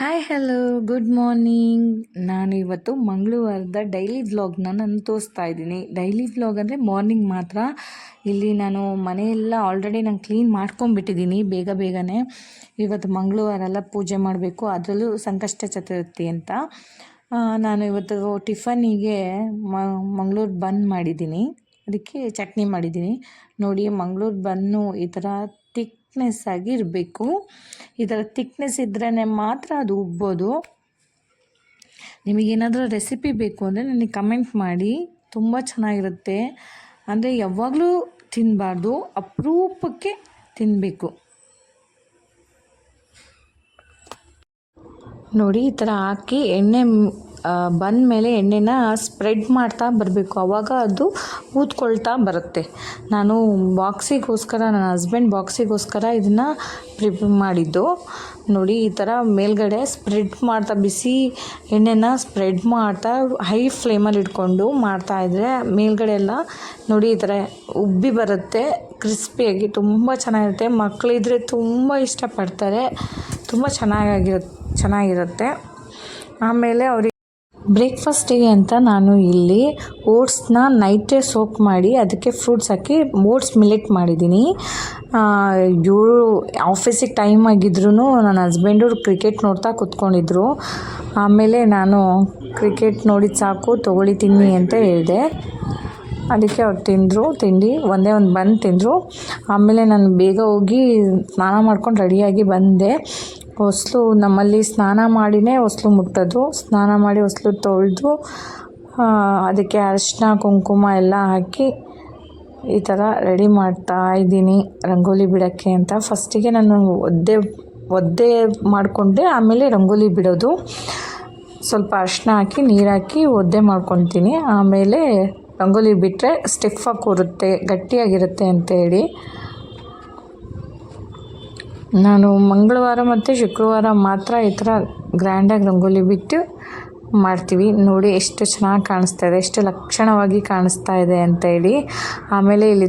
Hi hello good morning. ನಾನು ಇವತ್ತು ಮಂಗಳವಾರದ daily ವ್ಲಾಗ್ನ ನಾನು ತೋರಿಸ್ತಾ ಇದ್ದೀನಿ. ಡೈಲಿ ವ್ಲಾಗ್ ಅಂದರೆ ಮಾರ್ನಿಂಗ್ ಮಾತ್ರ. ಇಲ್ಲಿ ನಾನು ಮನೆಯೆಲ್ಲ ಆಲ್ರೆಡಿ ನಾನು ಕ್ಲೀನ್ ಮಾಡ್ಕೊಂಡ್ಬಿಟ್ಟಿದ್ದೀನಿ ಬೇಗನೆ. ಇವತ್ತು ಮಂಗಳವಾರ ಎಲ್ಲ ಪೂಜೆ ಮಾಡಬೇಕು, ಅದರಲ್ಲೂ ಸಂಕಷ್ಟ ಚತುರ್ಥಿ ಅಂತ. ನಾನು ಇವತ್ತು ಟಿಫನಿಗೆ ಮಂಗಳೂರು ಬನ್ ಮಾಡಿದ್ದೀನಿ, ಅದಕ್ಕೆ ಚಟ್ನಿ ಮಾಡಿದ್ದೀನಿ. ನೋಡಿ, ಮಂಗಳೂರು ಬನ್ನು ಈ ಥರ ಥಿಕ್ನೆಸ್ ಆಗಿ ಇರಬೇಕು. ಈ ಥರ ಥಿಕ್ನೆಸ್ ಇದ್ರೇ ಮಾತ್ರ ಅದು ಉಬ್ಬೋದು. ನಿಮಗೇನಾದರೂ ರೆಸಿಪಿ ಬೇಕು ಅಂದರೆ ನನಗೆ ಕಮೆಂಟ್ ಮಾಡಿ, ತುಂಬ ಚೆನ್ನಾಗಿರುತ್ತೆ. ಅಂದರೆ ಯಾವಾಗಲೂ ತಿನ್ನಬಾರ್ದು, ಅಪರೂಪಕ್ಕೆ ತಿನ್ನಬೇಕು. ನೋಡಿ, ಈ ಥರ ಹಾಕಿ ಎಣ್ಣೆ ಬಂದ ಮೇಲೆ ಎಣ್ಣೆನ ಸ್ಪ್ರೆಡ್ ಮಾಡ್ತಾ ಬರಬೇಕು, ಆವಾಗ ಅದು ಊದ್ಕೊಳ್ತಾ ಬರುತ್ತೆ. ನಾನು ಬಾಕ್ಸಿಗೋಸ್ಕರ, ನನ್ನ ಹಸ್ಬೆಂಡ್ ಬಾಕ್ಸಿಗೋಸ್ಕರ ಇದನ್ನು ಪ್ರಿಪೇರ್ ಮಾಡಿದ್ದು. ನೋಡಿ, ಈ ಥರ ಮೇಲ್ಗಡೆ ಸ್ಪ್ರೆಡ್ ಮಾಡ್ತಾ, ಬಿಸಿ ಎಣ್ಣೆನ ಸ್ಪ್ರೆಡ್ ಮಾಡ್ತಾ ಹೈ ಫ್ಲೇಮಲ್ಲಿ ಇಟ್ಕೊಂಡು ಮಾಡ್ತಾಯಿದ್ರೆ ಮೇಲ್ಗಡೆ ಎಲ್ಲ ನೋಡಿ ಈ ಥರ ಉಬ್ಬಿ ಬರುತ್ತೆ, ಕ್ರಿಸ್ಪಿಯಾಗಿ ತುಂಬ ಚೆನ್ನಾಗಿರುತ್ತೆ. ಮಕ್ಕಳಿದ್ರೆ ತುಂಬ ಇಷ್ಟಪಡ್ತಾರೆ, ತುಂಬ ಚೆನ್ನಾಗಿರುತ್ತೆ. ಆಮೇಲೆ ಅವ್ರಿಗೆ ಬ್ರೇಕ್ಫಾಸ್ಟಿಗೆ ಅಂತ ನಾನು ಇಲ್ಲಿ ಓಟ್ಸ್ನ ನೈಟೇ ಸೋಕ್ ಮಾಡಿ ಅದಕ್ಕೆ ಫ್ರೂಟ್ಸ್ ಹಾಕಿ ಓಟ್ಸ್ ಮಿಲೆಟ್ ಮಾಡಿದ್ದೀನಿ. ಇವರು ಆಫೀಸಿಗೆ ಟೈಮ್ ಆಗಿದ್ರು ನನ್ನ ಹಸ್ಬೆಂಡು ಕ್ರಿಕೆಟ್ ನೋಡ್ತಾ ಕೂತ್ಕೊಂಡಿದ್ರು. ಆಮೇಲೆ ನಾನು ಕ್ರಿಕೆಟ್ ನೋಡಿದ ಸಾಕು, ತೊಗೊಳ್ಳಿ ತಿನ್ನಿ ಅಂತ ಹೇಳಿದೆ. ಅದಕ್ಕೆ ಅವ್ರು ತಿಂದರು ಒಂದೇ ಒಂದು ಬನ್ ತಿಂದರು. ಆಮೇಲೆ ನಾನು ಬೇಗ ಹೋಗಿ ಸ್ನಾನ ಮಾಡ್ಕೊಂಡು ರೆಡಿಯಾಗಿ ಬಂದೆ. ಹೊಸ್ಲು ನಮ್ಮಲ್ಲಿ ಸ್ನಾನ ಮಾಡಿನೇ ಹೊಸ್ಲು ಮುಟ್ಟೋದು. ಸ್ನಾನ ಮಾಡಿ ಹೊಸ್ಲು ತೊಳೆದು ಅದಕ್ಕೆ ಅರಿಶಿನ ಕುಂಕುಮ ಎಲ್ಲ ಹಾಕಿ ಈ ಥರ ರೆಡಿ ಮಾಡ್ತಾ ಇದ್ದೀನಿ ರಂಗೋಲಿ ಬಿಡೋಕ್ಕೆ ಅಂತ. ಫಸ್ಟಿಗೆ ನಾನು ಒದ್ದೆ ಮಾಡಿಕೊಂಡೆ, ಆಮೇಲೆ ರಂಗೋಲಿ ಬಿಡೋದು. ಸ್ವಲ್ಪ ಅರಿಶಿನ ಹಾಕಿ ನೀರು ಹಾಕಿ ಒದ್ದೆ ಮಾಡ್ಕೊತೀನಿ. ಆಮೇಲೆ ರಂಗೋಲಿ ಬಿಟ್ಟರೆ ಸ್ಟಿಫಾಗಿ ಕೂರುತ್ತೆ, ಗಟ್ಟಿಯಾಗಿರುತ್ತೆ ಅಂತೇಳಿ ನಾನು ಮಂಗಳವಾರ ಮತ್ತು ಶುಕ್ರವಾರ ಮಾತ್ರ ಈ ಥರ ಗ್ರ್ಯಾಂಡಾಗಿ ರಂಗೋಲಿ ಬಿಟ್ಟು ಮಾಡ್ತೀವಿ. ನೋಡಿ ಎಷ್ಟು ಚೆನ್ನಾಗಿ ಕಾಣಿಸ್ತಾ ಇದೆ, ಎಷ್ಟು ಲಕ್ಷಣವಾಗಿ ಕಾಣಿಸ್ತಾ ಇದೆ ಅಂತೇಳಿ. ಆಮೇಲೆ ಇಲ್ಲಿ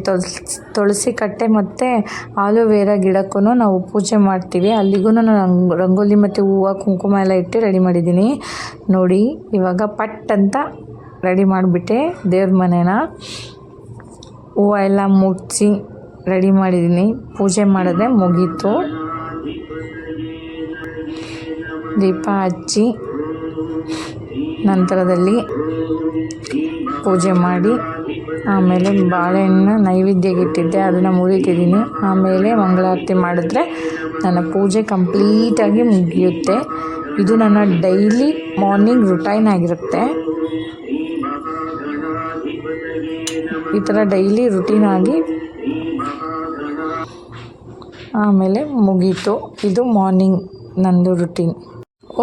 ತುಳಸಿ ಕಟ್ಟೆ ಮತ್ತು ಆಲೋವೇರಾ ಗಿಡಕ್ಕೂ ನಾವು ಪೂಜೆ ಮಾಡ್ತೀವಿ. ಅಲ್ಲಿಗೂ ನಾನು ರಂಗೋಲಿ ಮತ್ತು ಹೂವು ಕುಂಕುಮ ಎಲ್ಲ ಇಟ್ಟು ರೆಡಿ ಮಾಡಿದ್ದೀನಿ. ನೋಡಿ, ಇವಾಗ ಪಟ್ ಅಂತ ರೆಡಿ ಮಾಡಿಬಿಟ್ಟೆ ದೇವ್ರ ಮನೇನ. ಹೂವು ಎಲ್ಲ ಮುಚ್ಚಿ ರೆಡಿ ಮಾಡಿದ್ದೀನಿ. ಪೂಜೆ ಮಾಡಿದ್ರೆ ಮುಗೀತು. ದೀಪ ಹಚ್ಚಿ ನಂತರದಲ್ಲಿ ಪೂಜೆ ಮಾಡಿ, ಆಮೇಲೆ ಬಾಳೆಹಣ್ಣು ನೈವೇದ್ಯಕ್ಕೆ ಇಟ್ಟಿದ್ದೆ, ಅದನ್ನು ಮುರಿತಿದ್ದೀನಿ. ಆಮೇಲೆ ಮಂಗಳಾರತಿ ಮಾಡಿದ್ರೆ ನನ್ನ ಪೂಜೆ ಕಂಪ್ಲೀಟಾಗಿ ಮುಗಿಯುತ್ತೆ. ಇದು ನನ್ನ ಡೈಲಿ ಮಾರ್ನಿಂಗ್ ರುಟೈನ್ ಆಗಿರುತ್ತೆ. ಈ ಥರ ಡೈಲಿ ರುಟೀನಾಗಿ ಆಮೇಲೆ ಮುಗೀತು. ಇದು ಮಾರ್ನಿಂಗ್ ನಂದು ರುಟೀನ್.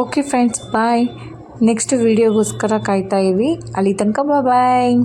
ಓಕೆ ಫ್ರೆಂಡ್ಸ್, ಬಾಯ್. ನೆಕ್ಸ್ಟ್ ವೀಡಿಯೋಗೋಸ್ಕರ ಕಾಯ್ತಾ ಇವಿ. ಅಲ್ಲಿ ತನಕ ಬಾಯ್.